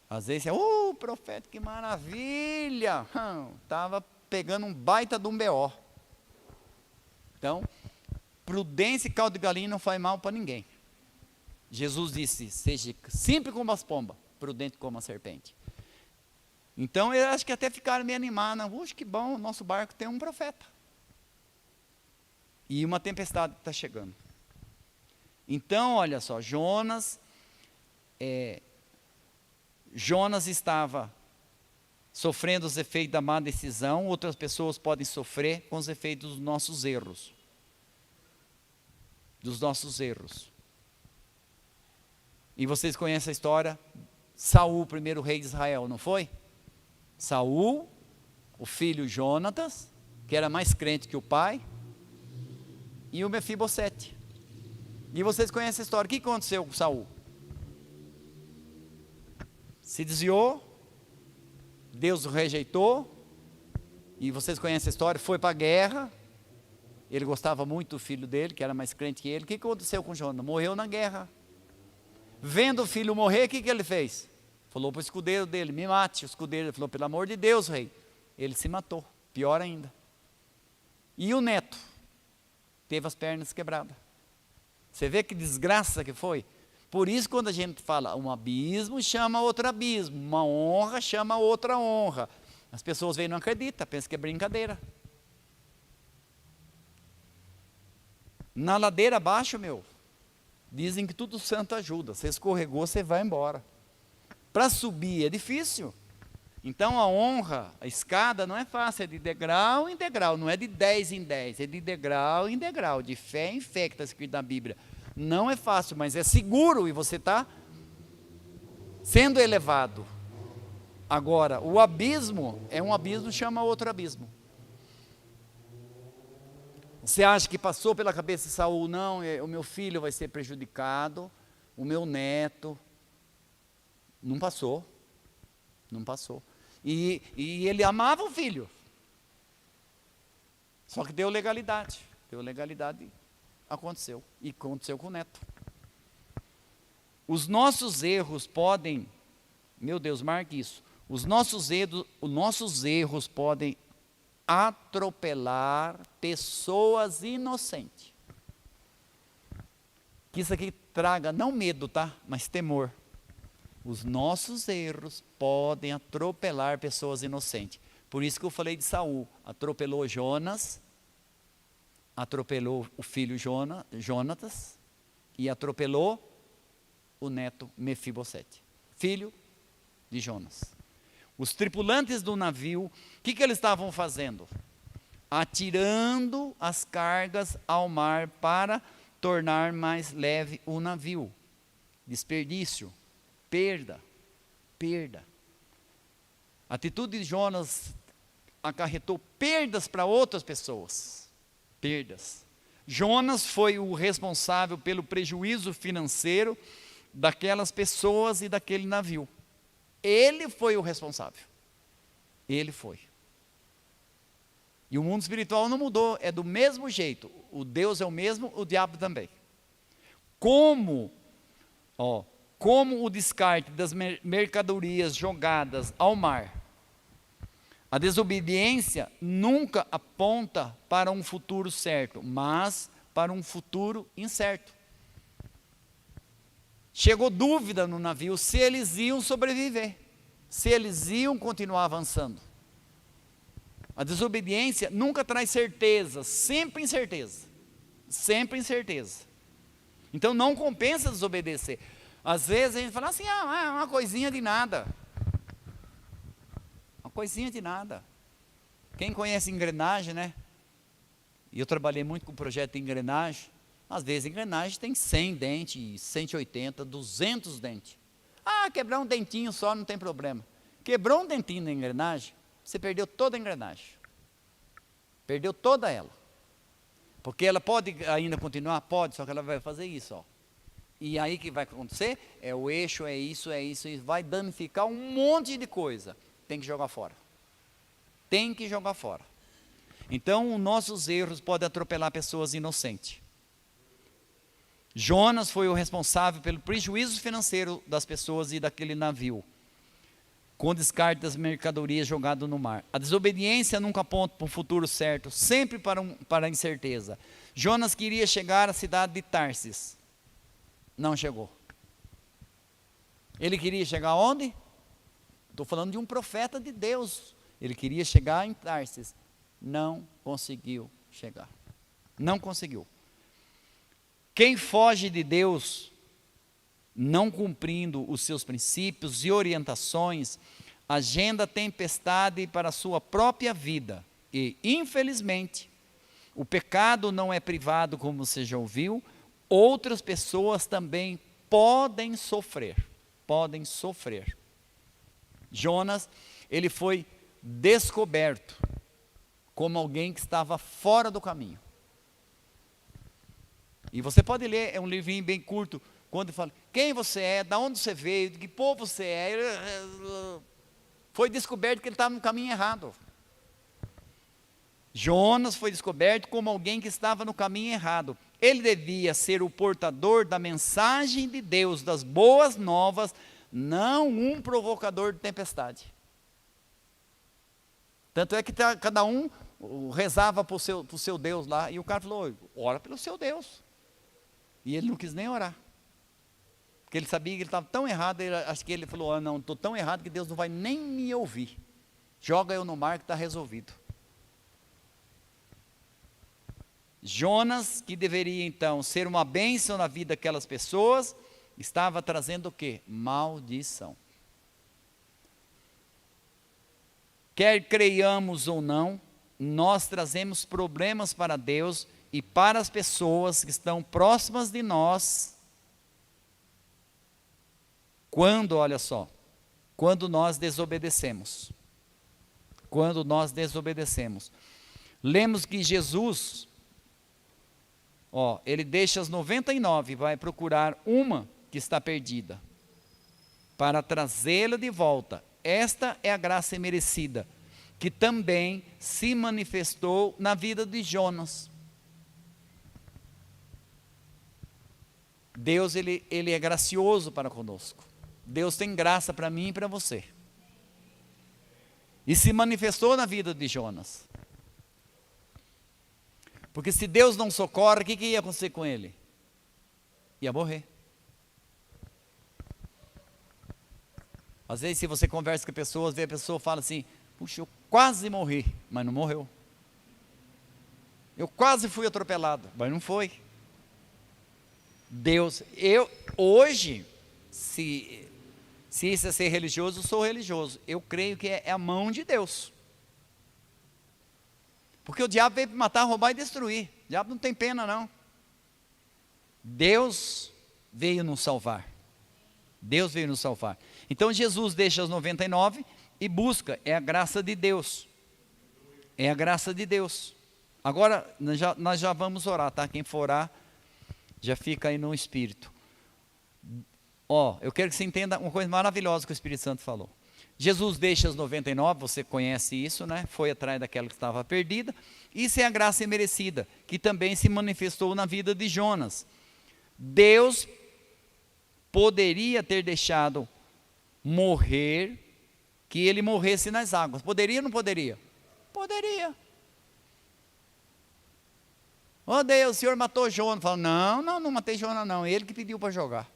Às vezes você, profeta, que maravilha. Estava pegando um baita de um B.O. Então, prudência e caldo de galinha não faz mal para ninguém. Jesus disse, seja simples como as pombas, prudente como a serpente. Então, eu acho que até ficaram meio animados. Puxa, que bom, o nosso barco tem um profeta. E uma tempestade está chegando. Então, olha só, Jonas estava sofrendo os efeitos da má decisão, outras pessoas podem sofrer com os efeitos dos nossos erros. Dos nossos erros. E vocês conhecem a história? Saul, o primeiro rei de Israel, não foi? Saul, o filho Jonatas, que era mais crente que o pai, e o Mefibosete. E vocês conhecem a história. O que aconteceu com Saul? Se desviou, Deus o rejeitou, e vocês conhecem a história, foi para a guerra. Ele gostava muito do filho dele, que era mais crente que ele. O que aconteceu com Jonas? Morreu na guerra. Vendo o filho morrer, o que ele fez? Falou para o escudeiro dele, me mate. O escudeiro falou, pelo amor de Deus, rei. Ele se matou, pior ainda. E o neto? Teve as pernas quebradas. Você vê que desgraça que foi? Por isso, quando a gente fala, um abismo chama outro abismo, uma honra chama outra honra. As pessoas veem e não acreditam, pensam que é brincadeira. Na ladeira abaixo, dizem que tudo santo ajuda. Você escorregou, você vai embora. Para subir é difícil. Então a honra, a escada não é fácil, é de degrau em degrau, não é de 10 em 10, é de degrau em degrau, de fé em fé, que está escrito na Bíblia. Não é fácil, mas é seguro e você está sendo elevado. Agora, o abismo é um abismo, chama outro abismo. Você acha que passou pela cabeça de Saul? Não, o meu filho vai ser prejudicado, o meu neto. Não passou. Não passou. E ele amava o filho. Só que deu legalidade. Aconteceu. E aconteceu com o neto. Os nossos erros podem, meu Deus, marque isso. Os nossos erros podem atropelar pessoas inocentes. Que isso aqui traga, não medo, tá? Mas temor. Os nossos erros podem atropelar pessoas inocentes. Por isso que eu falei de Saul. Atropelou Jonas, atropelou o filho Jonatas e atropelou o neto Mefibosete, filho de Jonas. Os tripulantes do navio, o que eles estavam fazendo? Atirando as cargas ao mar para tornar mais leve o navio. Desperdício. Perda. A atitude de Jonas acarretou perdas para outras pessoas. Perdas. Jonas foi o responsável pelo prejuízo financeiro daquelas pessoas e daquele navio. Ele foi o responsável. Ele foi. E o mundo espiritual não mudou, é do mesmo jeito. O Deus é o mesmo, o diabo também. Como o descarte das mercadorias jogadas ao mar. A desobediência nunca aponta para um futuro certo, mas para um futuro incerto. Chegou dúvida no navio se eles iam sobreviver, se eles iam continuar avançando. A desobediência nunca traz certeza, sempre incerteza. Sempre incerteza. Então não compensa desobedecer. Às vezes a gente fala assim, uma coisinha de nada. Uma coisinha de nada. Quem conhece engrenagem, né? E eu trabalhei muito com projeto de engrenagem. Às vezes a engrenagem tem 100 dentes, 180, 200 dentes. Quebrar um dentinho só não tem problema. Quebrou um dentinho na engrenagem, você perdeu toda a engrenagem. Perdeu toda ela. Porque ela pode ainda continuar? Pode, só que ela vai fazer isso, E aí o que vai acontecer? É o eixo, é isso, e vai danificar um monte de coisa. Tem que jogar fora. Tem que jogar fora. Então, os nossos erros podem atropelar pessoas inocentes. Jonas foi o responsável pelo prejuízo financeiro das pessoas e daquele navio, com o descarte das mercadorias jogado no mar. A desobediência nunca aponta para um futuro certo, sempre para a incerteza. Jonas queria chegar à cidade de Tarsis. Não chegou. Ele queria chegar aonde? Estou falando de um profeta de Deus. Ele queria chegar em Tarsis. Não conseguiu chegar. Não conseguiu. Quem foge de Deus, não cumprindo os seus princípios e orientações, agenda tempestade para a sua própria vida. E, infelizmente, o pecado não é privado, como você já ouviu, outras pessoas também podem sofrer. Podem sofrer. Jonas, ele foi descoberto como alguém que estava fora do caminho. E você pode ler, é um livrinho bem curto, quando ele fala, quem você é, de onde você veio, de que povo você é. Foi descoberto que ele estava no caminho errado. Jonas foi descoberto como alguém que estava no caminho errado. Ele devia ser o portador da mensagem de Deus, das boas novas, não um provocador de tempestade. Tanto é que cada um rezava para o seu Deus lá, e o cara falou, ora pelo seu Deus. E ele não quis nem orar. Porque ele sabia que ele estava tão errado, acho que ele falou, não, estou tão errado que Deus não vai nem me ouvir. Joga eu no mar que está resolvido. Jonas, que deveria então ser uma bênção na vida daquelas pessoas, estava trazendo o quê? Maldição. Quer creiamos ou não, nós trazemos problemas para Deus e para as pessoas que estão próximas de nós, quando, olha só, quando nós desobedecemos. Quando nós desobedecemos. Lemos que Jesus, ele deixa as 99 e vai procurar uma que está perdida, para trazê-la de volta. Esta é a graça imerecida, que também se manifestou na vida de Jonas. Deus, ele é gracioso para conosco. Deus tem graça para mim e para você. E se manifestou na vida de Jonas. Porque se Deus não socorre, o que ia acontecer com ele? Ia morrer. Às vezes, se você conversa com pessoas, vê a pessoa fala assim, puxa, eu quase morri, mas não morreu. Eu quase fui atropelado, mas não foi. Deus, hoje, se isso é ser religioso, eu sou religioso. Eu creio que é a mão de Deus. Porque o diabo veio para matar, roubar e destruir. O diabo não tem pena, não. Deus veio nos salvar. Deus veio nos salvar. Então Jesus deixa as 99 e busca, é a graça de Deus. É a graça de Deus. Agora, nós já vamos orar, tá? Quem for orar, já fica aí no Espírito. Eu quero que você entenda uma coisa maravilhosa que o Espírito Santo falou. Jesus deixa as 99, você conhece isso, né? Foi atrás daquela que estava perdida. Isso é a graça imerecida, que também se manifestou na vida de Jonas. Deus poderia ter deixado morrer, que ele morresse nas águas. Poderia ou não poderia? Poderia. Deus, o Senhor matou Jonas. Fala, não matei Jonas não, ele que pediu para jogar.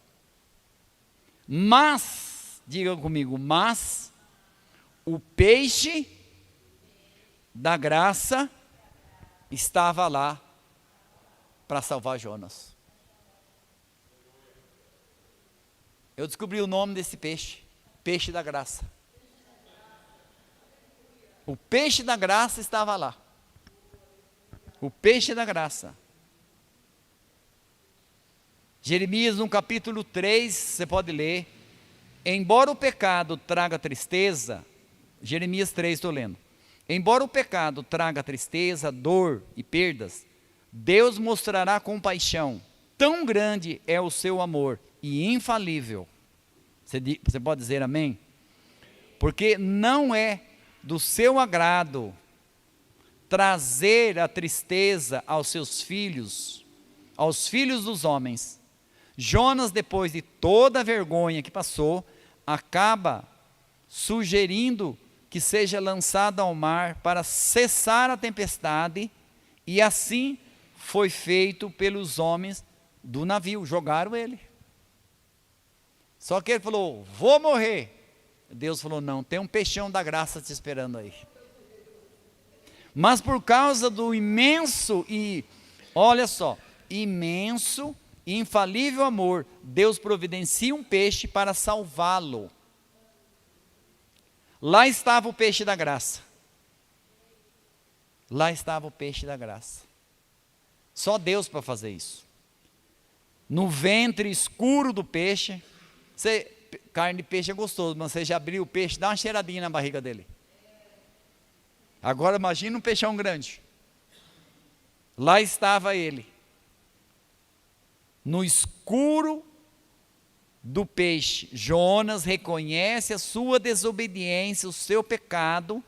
Mas, diga comigo, mas o peixe da graça estava lá para salvar Jonas. Eu descobri o nome desse peixe, peixe da graça. O peixe da graça estava lá. O peixe da graça. Jeremias, no capítulo 3, você pode ler. Embora o pecado traga tristeza, Jeremias 3, estou lendo. Embora o pecado traga tristeza, dor e perdas, Deus mostrará compaixão. Tão grande é o seu amor e infalível. Você pode dizer amém? Porque não é do seu agrado trazer a tristeza aos seus filhos, aos filhos dos homens. Jonas, depois de toda a vergonha que passou, acaba sugerindo que seja lançado ao mar para cessar a tempestade, e assim foi feito pelos homens do navio, jogaram ele. Só que ele falou, vou morrer. Deus falou, não, tem um peixão da graça te esperando aí. Mas por causa do imenso e, olha só, imenso e infalível amor, Deus providencia um peixe para salvá-lo. Lá estava o peixe da graça. Lá estava o peixe da graça. Só Deus para fazer isso. No ventre escuro do peixe, carne de peixe é gostoso, mas você já abriu o peixe, dá uma cheiradinha na barriga dele. Agora imagina um peixão grande. Lá estava ele. No escuro do peixe, Jonas reconhece a sua desobediência, o seu pecado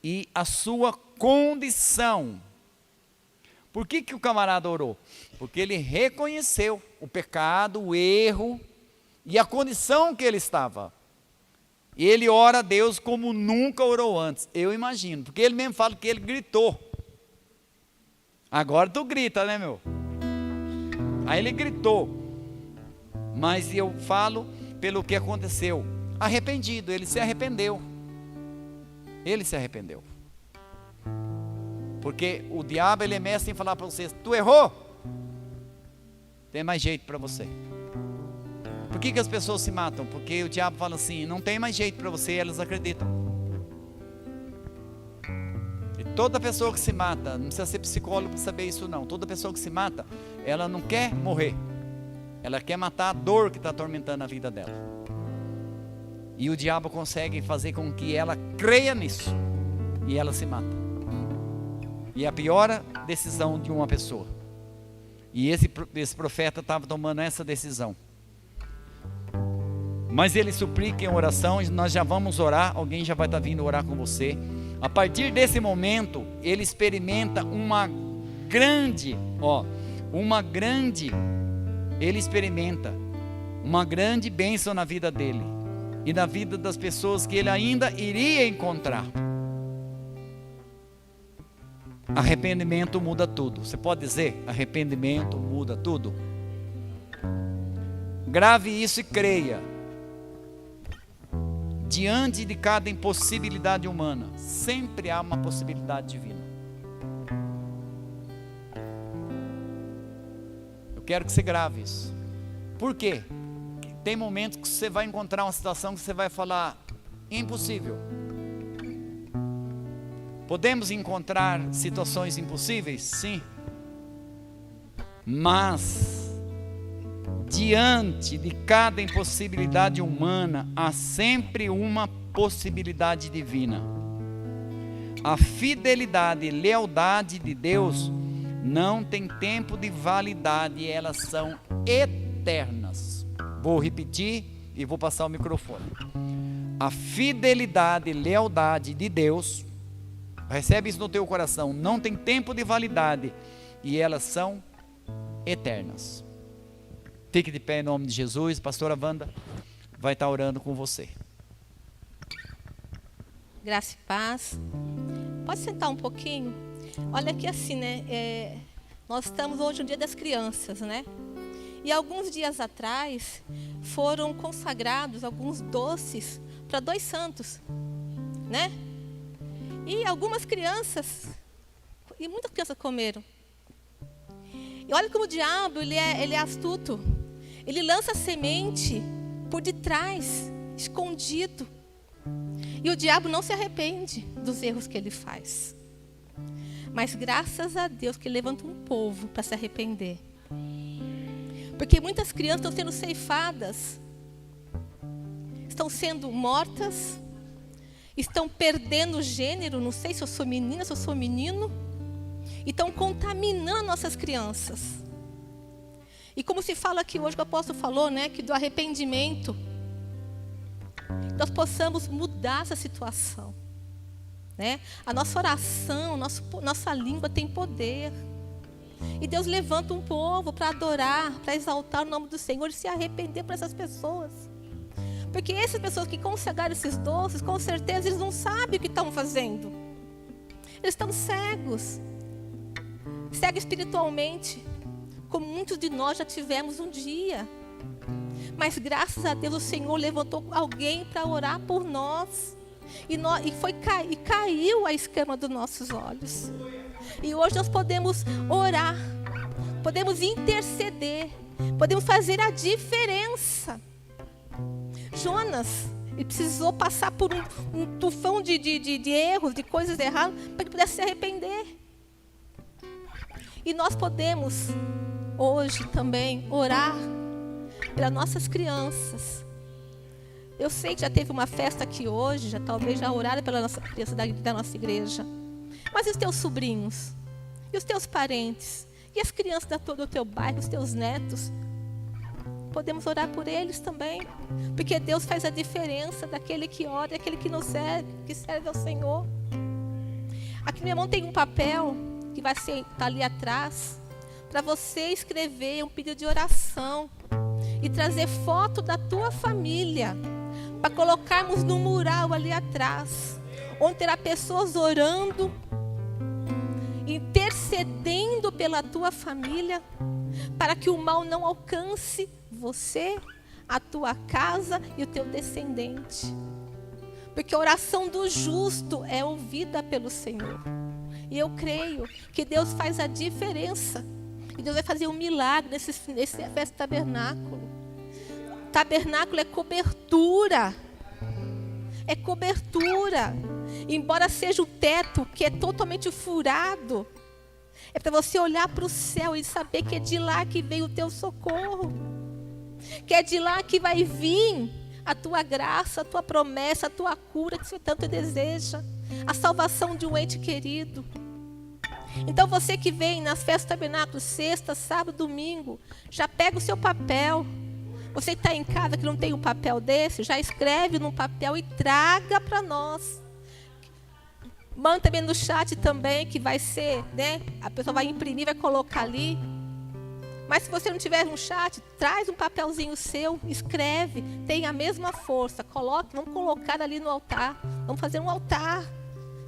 e a sua condição. Por que o camarada orou? Porque ele reconheceu o pecado, o erro e a condição que ele estava. E ele ora a Deus como nunca orou antes, eu imagino, porque ele mesmo fala que ele gritou. Agora tu grita, né, meu? Aí ele gritou, mas eu falo pelo que aconteceu. Arrependido, ele se arrependeu. Ele se arrependeu. Porque o diabo, ele é mestre em falar para vocês: tu errou, tem mais jeito para você. Por que as pessoas se matam? Porque o diabo fala assim: não tem mais jeito para você, e elas acreditam. E toda pessoa que se mata, não precisa ser psicólogo para saber isso não, toda pessoa que se mata, ela não quer morrer, ela quer matar a dor que está atormentando a vida dela. E o diabo consegue fazer com que ela creia nisso, e ela se mata. E é a pior decisão de uma pessoa. E esse profeta estava tomando essa decisão. Mas ele suplica em oração, e nós já vamos orar, alguém já vai estar vindo orar com você. A partir desse momento, ele experimenta ele experimenta uma grande bênção na vida dele, e na vida das pessoas que ele ainda iria encontrar. Arrependimento muda tudo. Você pode dizer: arrependimento muda tudo? Grave isso e creia. Diante de cada impossibilidade humana, sempre há uma possibilidade divina. Eu quero que você grave isso. Por quê? Tem momentos que você vai encontrar uma situação que você vai falar: impossível. Podemos encontrar situações impossíveis? Sim. Mas diante de cada impossibilidade humana, há sempre uma possibilidade divina. A fidelidade e lealdade de Deus não tem tempo de validade, elas são eternas. Vou repetir e vou passar o microfone. A fidelidade e lealdade de Deus, recebe isso no teu coração, não tem tempo de validade e elas são eternas. Fique de pé em nome de Jesus. Pastora Wanda vai estar orando com você. Graça e paz. Pode sentar um pouquinho? Olha aqui assim, né? Nós estamos hoje no Dia das Crianças, né? E alguns dias atrás foram consagrados alguns doces para 2 santos, né? E algumas crianças, e muitas crianças comeram. E olha como o diabo, ele é astuto. Ele lança a semente por detrás, escondido. E o diabo não se arrepende dos erros que ele faz. Mas graças a Deus que levanta um povo para se arrepender. Porque muitas crianças estão sendo ceifadas, estão sendo mortas, estão perdendo o gênero, não sei se eu sou menina, se eu sou menino, e estão contaminando nossas crianças. E como se fala aqui hoje, o apóstolo falou, né, que do arrependimento, nós possamos mudar essa situação, né? A nossa oração, nossa língua tem poder. E Deus levanta um povo para adorar, para exaltar o nome do Senhor e se arrepender para essas pessoas. Porque essas pessoas que consagraram esses doces, com certeza eles não sabem o que estão fazendo. Eles estão cegos espiritualmente, como muitos de nós já tivemos um dia. Mas graças a Deus o Senhor levantou alguém para orar por nós. E caiu a escama dos nossos olhos. E hoje nós podemos orar, podemos interceder, podemos fazer a diferença. Jonas, Ele precisou passar por um tufão de erros, de coisas erradas, para que ele pudesse se arrepender. E nós podemos, hoje também, orar pelas nossas crianças. Eu sei que já teve uma festa aqui hoje, talvez já oraram pela nossa criança da nossa igreja. Mas e os teus sobrinhos? E os teus parentes? E as crianças do teu bairro, os teus netos? Podemos orar por eles também. Porque Deus faz a diferença daquele que ora e aquele que não serve, que serve ao Senhor. Aqui no meu irmão tem um papel que vai estar ali atrás, para você escrever um pedido de oração e trazer foto da tua família, para colocarmos no mural ali atrás, onde terá pessoas orando, intercedendo pela tua família, para que o mal não alcance você, a tua casa e o teu descendente. Porque a oração do justo é ouvida pelo Senhor. E eu creio que Deus faz a diferença. E Deus vai fazer um milagre nesse tabernáculo. Tabernáculo é cobertura. É cobertura. Embora seja o teto que é totalmente furado, é para você olhar para o céu e saber que é de lá que veio o teu socorro. Que é de lá que vai vir a tua graça, a tua promessa, a tua cura que você tanto deseja. A salvação de um ente querido. Então você que vem nas festas do tabernáculo, sexta, sábado, domingo, já pega o seu papel. Você que está em casa que não tem um papel desse, já escreve num papel e traga para nós. Manda também no chat também, que vai ser, né? A pessoa vai imprimir, vai colocar ali. Mas se você não tiver um chat, traz um papelzinho seu, escreve, tem a mesma força. Coloque, vamos colocar ali no altar. Vamos fazer um altar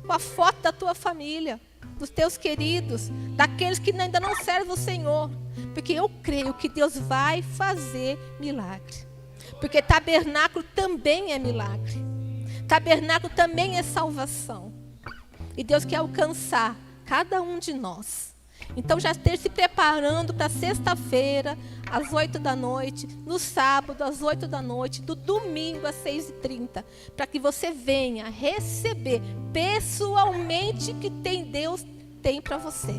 com a foto da tua família, dos teus queridos, daqueles que ainda não servem o Senhor. Porque eu creio que Deus vai fazer milagre. Porque tabernáculo também é milagre. Tabernáculo também é salvação. E Deus quer alcançar cada um de nós. Então já esteja se preparando para sexta-feira, às 8 da noite, no sábado, às 8 da noite, do domingo às 6h30, para que você venha receber pessoalmente o que Deus tem para você.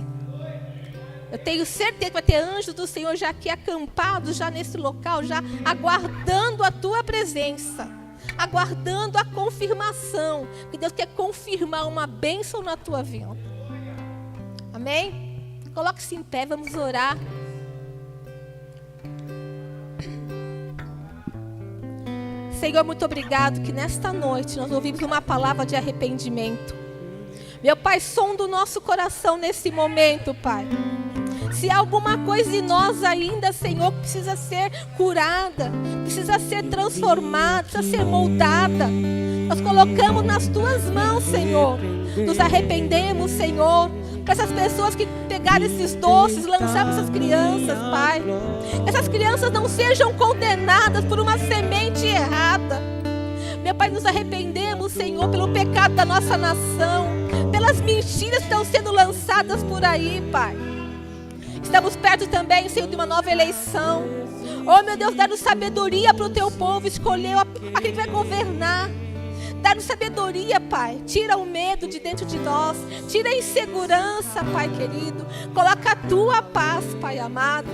Eu tenho certeza que vai ter anjos do Senhor já aqui acampados, já nesse local, já aguardando a tua presença, aguardando a confirmação, que Deus quer confirmar uma bênção na tua vida. Amém? Coloque-se em pé, vamos orar. Senhor, muito obrigado que nesta noite nós ouvimos uma palavra de arrependimento. Meu Pai, sonda o nosso coração nesse momento, Pai. Se há alguma coisa em nós ainda, Senhor, que precisa ser curada, precisa ser transformada, precisa ser moldada, nós colocamos nas Tuas mãos, Senhor. Nos arrependemos, Senhor, para essas pessoas que pegaram esses doces, lançaram essas crianças, Pai. Que essas crianças não sejam condenadas por uma semente errada. Meu Pai, nos arrependemos, Senhor, pelo pecado da nossa nação, pelas mentiras que estão sendo lançadas por aí, Pai. Estamos perto também, Senhor, de uma nova eleição. Oh, meu Deus, dá-nos sabedoria para o Teu povo escolher aquele que vai governar. Dá-nos sabedoria, Pai. Tira o medo de dentro de nós. Tira a insegurança, Pai querido. Coloca a Tua paz, Pai amado.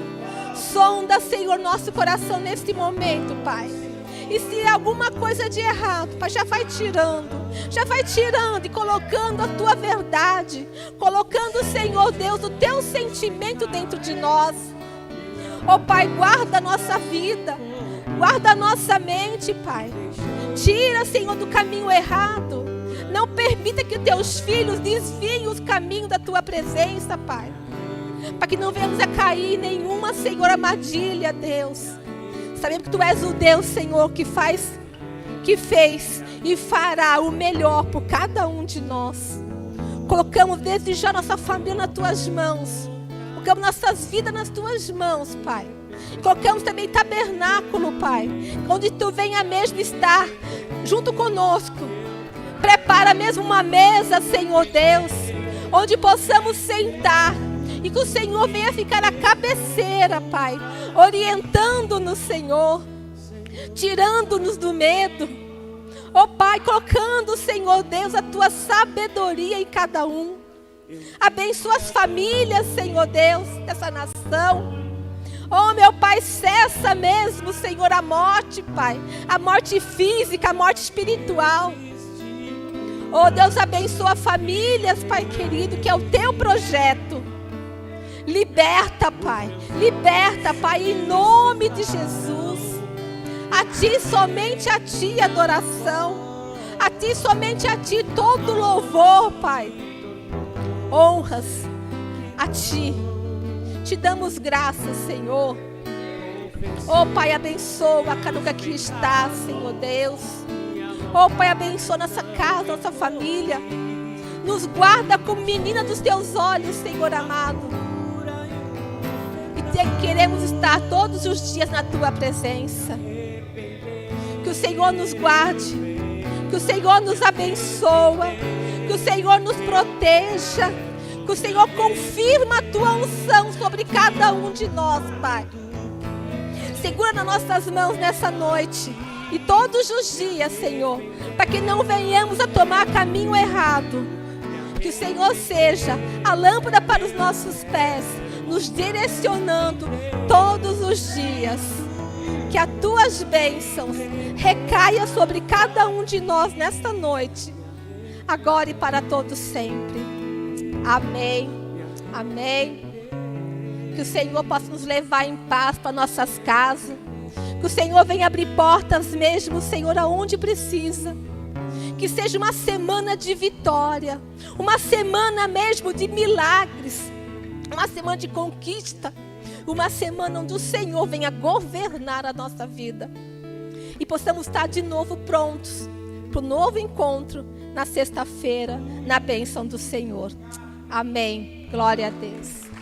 Sonda, Senhor, nosso coração neste momento, Pai. E se alguma coisa de errado, Pai, já vai tirando e colocando a Tua verdade. Colocando, Senhor Deus, o Teu sentimento dentro de nós. Oh, Pai, guarda a nossa vida. Guarda a nossa mente, Pai. Tira, Senhor, do caminho errado. Não permita que Teus filhos desviem os caminhos da Tua presença, Pai. Para que não venhamos a cair em nenhuma, Senhor, armadilha, Deus. Sabemos que Tu és o Deus, Senhor, que fez e fará o melhor por cada um de nós. Colocamos desde já nossa família nas Tuas mãos. Colocamos nossas vidas nas Tuas mãos, Pai. Colocamos também tabernáculo, Pai, onde Tu venha mesmo estar junto conosco. Prepara mesmo uma mesa, Senhor Deus, onde possamos sentar e que o Senhor venha ficar à cabeceira, Pai, orientando-nos, Senhor, tirando-nos do medo. Oh Pai, colocando, Senhor Deus, a tua sabedoria em cada um. Abençoa as famílias, Senhor Deus, dessa nação. Oh meu Pai, cessa mesmo, Senhor, a morte, Pai. A morte física, a morte espiritual. Oh Deus, abençoa famílias, Pai querido, que é o teu projeto. Liberta, Pai, em nome de Jesus. A Ti, somente a Ti, adoração. A Ti, somente a Ti, todo louvor, Pai. Honras a Ti. Te damos graças, Senhor. Oh Pai, abençoa cada um que aqui está, Senhor Deus. Oh Pai, abençoa nossa casa, nossa família. Nos guarda como menina dos Teus olhos, Senhor amado. E queremos estar todos os dias na Tua presença. Que o Senhor nos guarde, que o Senhor nos abençoa, que o Senhor nos proteja, que o Senhor confirma a Tua unção sobre cada um de nós, Pai. Segura nas nossas mãos nessa noite e todos os dias, Senhor, para que não venhamos a tomar caminho errado. Que o Senhor seja a lâmpada para os nossos pés, nos direcionando todos os dias. Que as Tuas bênçãos recaia sobre cada um de nós nesta noite, agora e para todos sempre. Amém. Amém. Que o Senhor possa nos levar em paz para nossas casas. Que o Senhor venha abrir portas mesmo, Senhor, aonde precisa. Que seja uma semana de vitória, uma semana mesmo de milagres, uma semana de conquista. Uma semana onde o Senhor venha governar a nossa vida. E possamos estar de novo prontos para o novo encontro na sexta-feira, na bênção do Senhor. Amém. Glória a Deus.